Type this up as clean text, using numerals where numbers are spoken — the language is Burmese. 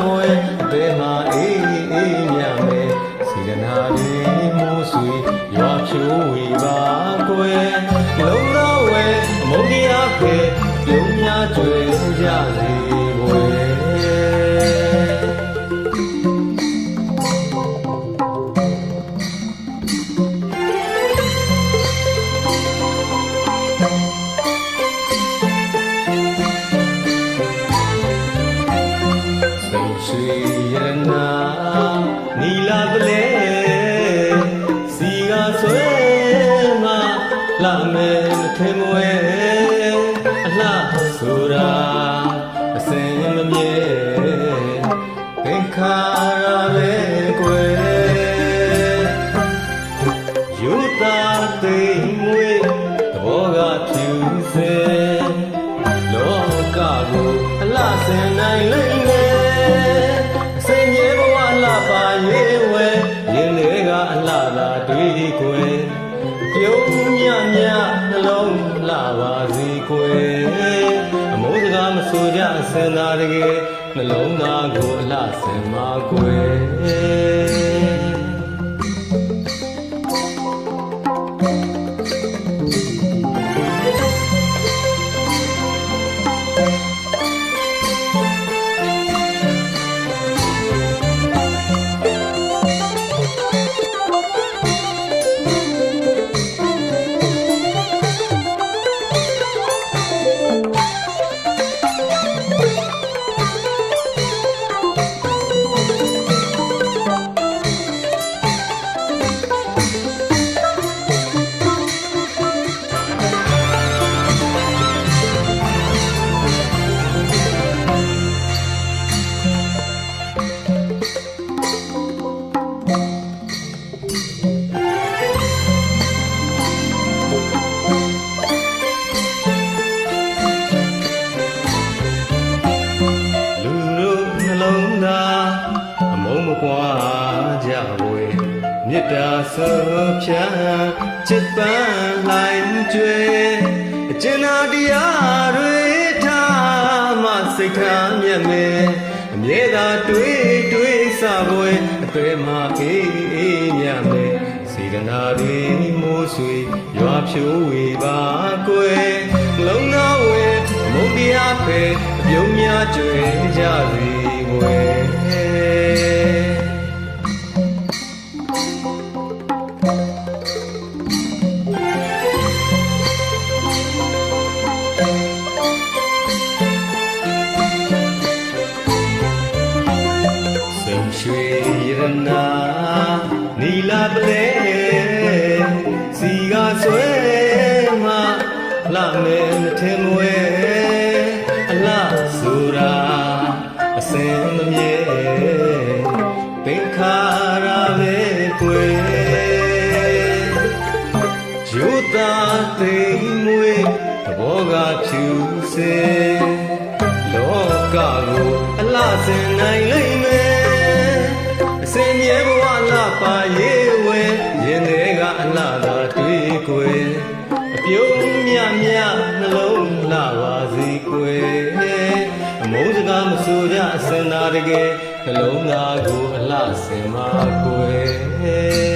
ပွဲအသေးမှအေးအေးမြမယ်စေတနာတွေမိုးဆွေရွာဖြိုးဝေပါကွယ်လုံးတော်ဝဲမုန်းတရားဖေပြုံးများကျွေကြစေကွယ်ရွှေရနာနီလာပလဲစီကဆွဲမလာမဲမထင်မဝဲအလှဆိုတာအစင်မမြဲသင်္ခါရပဲကွယ်ယူတာသိမ်မွေးသဘောကဖြူစင်လောကကိုအလှဆင်နိုင်လိမ့်မယ်အလားလာတွေ့ကွယ်ပြုံးမြမြနှလုံးလှပါစေကွယ်အမိုးစကားမဆိုကြအစင်သာတကယ်နှလုံးသားကိုအလှဆင်ပါကွယ်ကွာကြဝေမေတ္တာဆိုဖြာချစ်ပန်းလိုက်ကျွေအကျဉ်းတရားတွေထားမှစိတ်ထားမြတ်မယ်အမြဲသာတွေးစပွဲအတွေ့မှအေးအေးမြတ်မယ်စေတနာတွေမိုးဆွေရွာဖြိုးဝေပါကွယ်လုံးတော်ဝဲမုန်းတရားဖဲအပြုံးများကျွေကြစေကွယ်ရွှေရနာနီလာပလဲစီကဆွဲမလာမဲမထင်မဝဲအလားဆိုတာအစင်မမြဲသင်္ခါရပဲကွယ်ယူတာသိမ်မွေသဘောကဖြူစင်လောကကိုအလားစင်နိုင်လိမ့်မယ်စင်မြဲဘဝလာပါရဲ့ဝဲရင်တွေကအလားသာတွေ့ကွယ်အပြုံးမြမြနှလုံးလှပါစေကွယ်အမုန်းစကားမဆိုကြအစင်သာတကယ်နှလုံးသားကိုအလှဆင်ပါကွယ်